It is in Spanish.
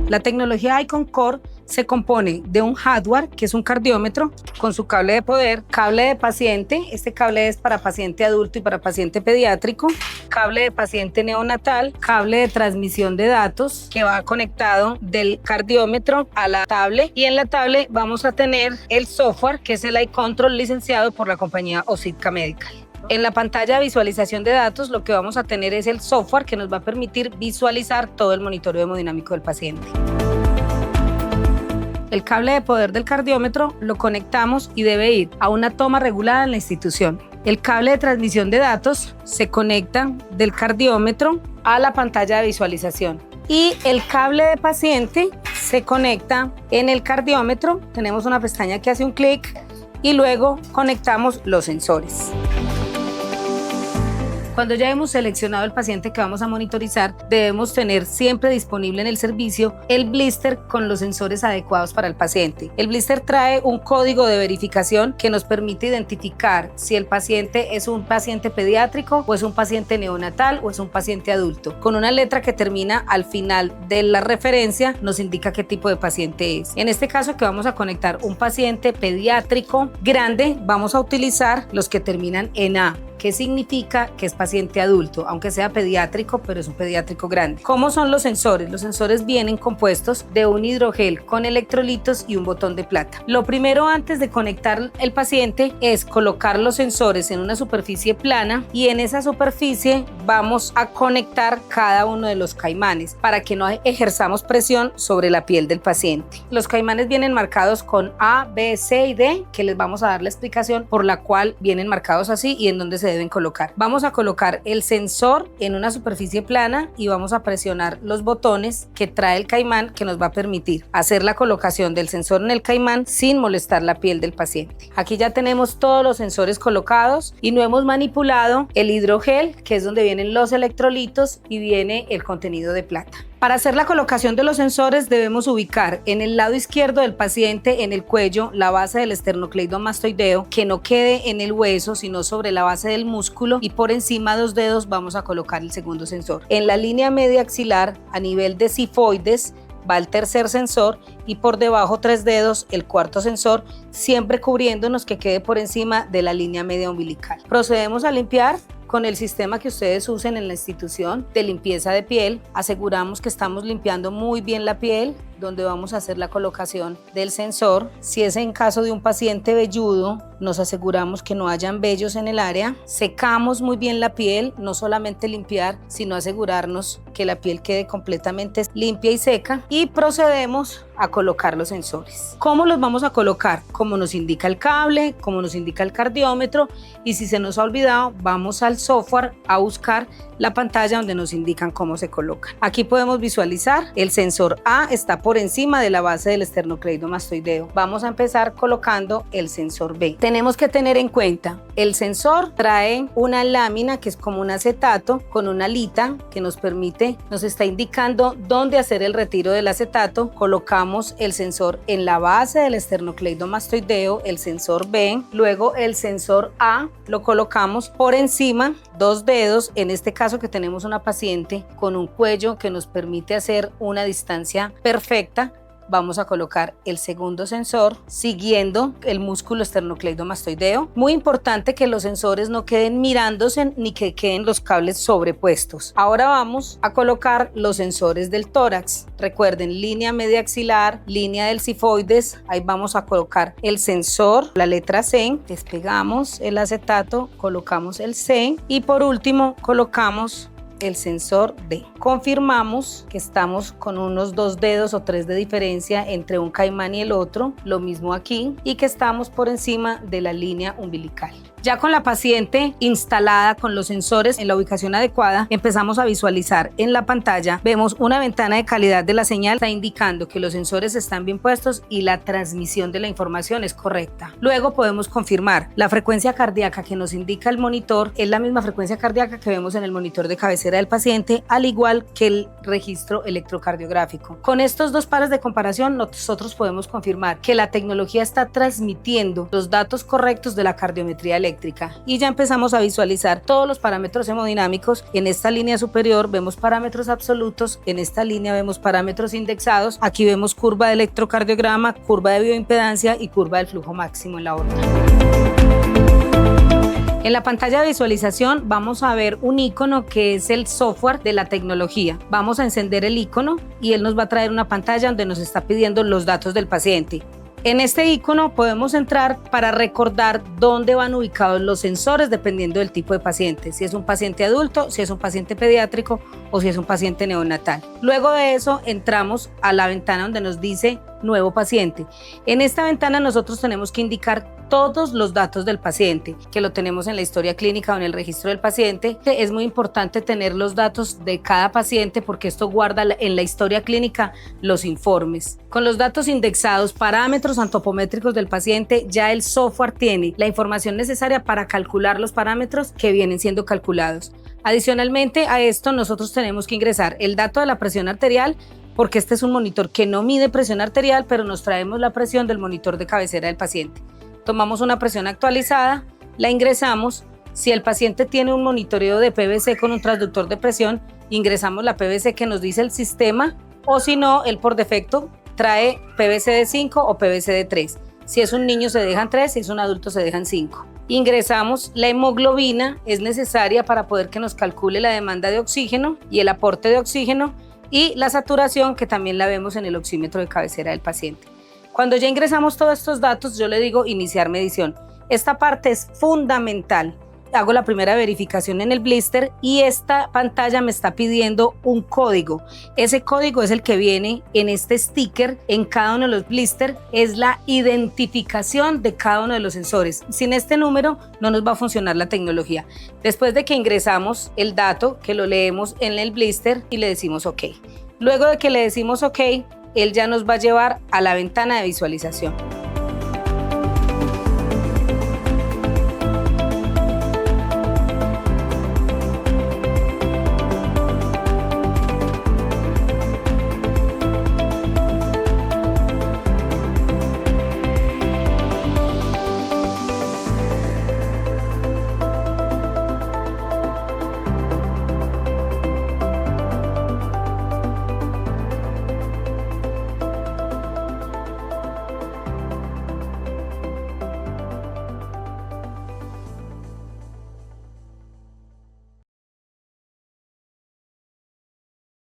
La tecnología Icon Core se compone de un hardware, que es un cardiómetro, con su cable de poder, cable de paciente, este cable es para paciente adulto y para paciente pediátrico, cable de paciente neonatal, cable de transmisión de datos que va conectado del cardiómetro a la tablet, y en la tablet vamos a tener el software, que es el iControl licenciado por la compañía Osypka Medical. En la pantalla de visualización de datos lo que vamos a tener es el software que nos va a permitir visualizar todo el monitoreo hemodinámico del paciente. El cable de poder del cardiómetro lo conectamos y debe ir a una toma regulada en la institución. El cable de transmisión de datos se conecta del cardiómetro a la pantalla de visualización. Y el cable de paciente se conecta en el cardiómetro. Tenemos una pestaña que hace un clic y luego conectamos los sensores. Cuando ya hemos seleccionado el paciente que vamos a monitorizar, debemos tener siempre disponible en el servicio el blister con los sensores adecuados para el paciente. El blister trae un código de verificación que nos permite identificar si el paciente es un paciente pediátrico o es un paciente neonatal o es un paciente adulto. Con una letra que termina al final de la referencia nos indica qué tipo de paciente es. En este caso, que vamos a conectar un paciente pediátrico grande, vamos a utilizar los que terminan en A. ¿Qué significa? Que es paciente adulto, aunque sea pediátrico, pero es un pediátrico grande. ¿Cómo son los sensores? Los sensores vienen compuestos de un hidrogel con electrolitos y un botón de plata. Lo primero antes de conectar el paciente es colocar los sensores en una superficie plana, y en esa superficie vamos a conectar cada uno de los caimanes para que no ejerzamos presión sobre la piel del paciente. Los caimanes vienen marcados con A, B, C y D, que les vamos a dar la explicación por la cual vienen marcados así y en dónde se deben colocar. Vamos a colocar el sensor en una superficie plana y vamos a presionar los botones que trae el caimán, que nos va a permitir hacer la colocación del sensor en el caimán sin molestar la piel del paciente. Aquí ya tenemos todos los sensores colocados y no hemos manipulado el hidrogel, que es donde vienen los electrolitos y viene el contenido de plata. Para hacer la colocación de los sensores debemos ubicar en el lado izquierdo del paciente, en el cuello, la base del esternocleidomastoideo, que no quede en el hueso sino sobre la base del músculo, y por encima de los dedos vamos a colocar el segundo sensor. En la línea media axilar, a nivel de cifoides, va el tercer sensor, y por debajo 3 dedos el cuarto sensor, siempre cubriéndonos que quede por encima de la línea media umbilical. Procedemos a limpiar con el sistema que ustedes usen en la institución de limpieza de piel. Aseguramos que estamos limpiando muy bien la piel donde vamos a hacer la colocación del sensor. Si es en caso de un paciente velludo, nos aseguramos que no hayan vellos en el área. Secamos muy bien la piel, no solamente limpiar, sino asegurarnos que la piel quede completamente limpia y seca, y procedemos a colocar los sensores. ¿Cómo los vamos a colocar? Como nos indica el cable, como nos indica el cardiómetro, y si se nos ha olvidado, vamos al software a buscar la pantalla donde nos indican cómo se colocan. Aquí podemos visualizar el sensor A está por encima de la base del esternocleidomastoideo. Vamos a empezar colocando el sensor B. Tenemos que tener en cuenta, el sensor trae una lámina que es como un acetato con una alita que nos permite, nos está indicando dónde hacer el retiro del acetato. Colocamos el sensor en la base del esternocleidomastoideo, el sensor B, luego el sensor A lo colocamos por encima, 2 dedos, en este caso que tenemos una paciente con un cuello que nos permite hacer una distancia perfecta. Vamos a colocar el segundo sensor siguiendo el músculo esternocleidomastoideo. Muy importante que los sensores no queden mirándose ni que queden los cables sobrepuestos. Ahora vamos a colocar los sensores del tórax. Recuerden, línea media axilar, línea del cifoides. Ahí vamos a colocar el sensor, la letra C. Despegamos el acetato, colocamos el C y por último colocamos el sensor D. Confirmamos que estamos con unos 2 dedos o 3 de diferencia entre un caimán y el otro, lo mismo aquí, y que estamos por encima de la línea umbilical. Ya con la paciente instalada con los sensores en la ubicación adecuada, empezamos a visualizar en la pantalla, vemos una ventana de calidad de la señal, está indicando que los sensores están bien puestos y la transmisión de la información es correcta. Luego podemos confirmar la frecuencia cardíaca que nos indica el monitor, es la misma frecuencia cardíaca que vemos en el monitor de cabecera del paciente, al igual que el registro electrocardiográfico. Con estos dos pares de comparación, nosotros podemos confirmar que la tecnología está transmitiendo los datos correctos de la cardiometría eléctrica. eléctrica y ya empezamos a visualizar todos los parámetros hemodinámicos. En esta línea superior vemos parámetros absolutos, en esta línea vemos parámetros indexados, aquí vemos curva de electrocardiograma, curva de bioimpedancia y curva del flujo máximo en la aorta. En la pantalla de visualización vamos a ver un icono que es el software de la tecnología. Vamos a encender el icono y él nos va a traer una pantalla donde nos está pidiendo los datos del paciente. En este icono podemos entrar para recordar dónde van ubicados los sensores dependiendo del tipo de paciente, si es un paciente adulto, si es un paciente pediátrico o si es un paciente neonatal. Luego de eso entramos a la ventana donde nos dice nuevo paciente. En esta ventana nosotros tenemos que indicar todos los datos del paciente, que lo tenemos en la historia clínica o en el registro del paciente. Es muy importante tener los datos de cada paciente porque esto guarda en la historia clínica los informes. Con los datos indexados, parámetros antropométricos del paciente, ya el software tiene la información necesaria para calcular los parámetros que vienen siendo calculados. Adicionalmente a esto, nosotros tenemos que ingresar el dato de la presión arterial, porque este es un monitor que no mide presión arterial, pero nos traemos la presión del monitor de cabecera del paciente. Tomamos una presión actualizada, la ingresamos. Si el paciente tiene un monitoreo de PVC con un transductor de presión, ingresamos la PVC que nos dice el sistema, o si no, él por defecto trae PVC de 5 o PVC de 3. Si es un niño se dejan 3, si es un adulto se dejan 5. Ingresamos la hemoglobina, es necesaria para poder que nos calcule la demanda de oxígeno y el aporte de oxígeno, y la saturación, que también la vemos en el oxímetro de cabecera del paciente. Cuando ya ingresamos todos estos datos, yo le digo iniciar medición. Esta parte es fundamental. Hago la primera verificación en el blister y esta pantalla me está pidiendo un código. Ese código es el que viene en este sticker en cada uno de los blisters. Es la identificación de cada uno de los sensores. Sin este número no nos va a funcionar la tecnología. Después de que ingresamos el dato, que lo leemos en el blister y le decimos OK. Luego de que le decimos OK, él ya nos va a llevar a la ventana de visualización.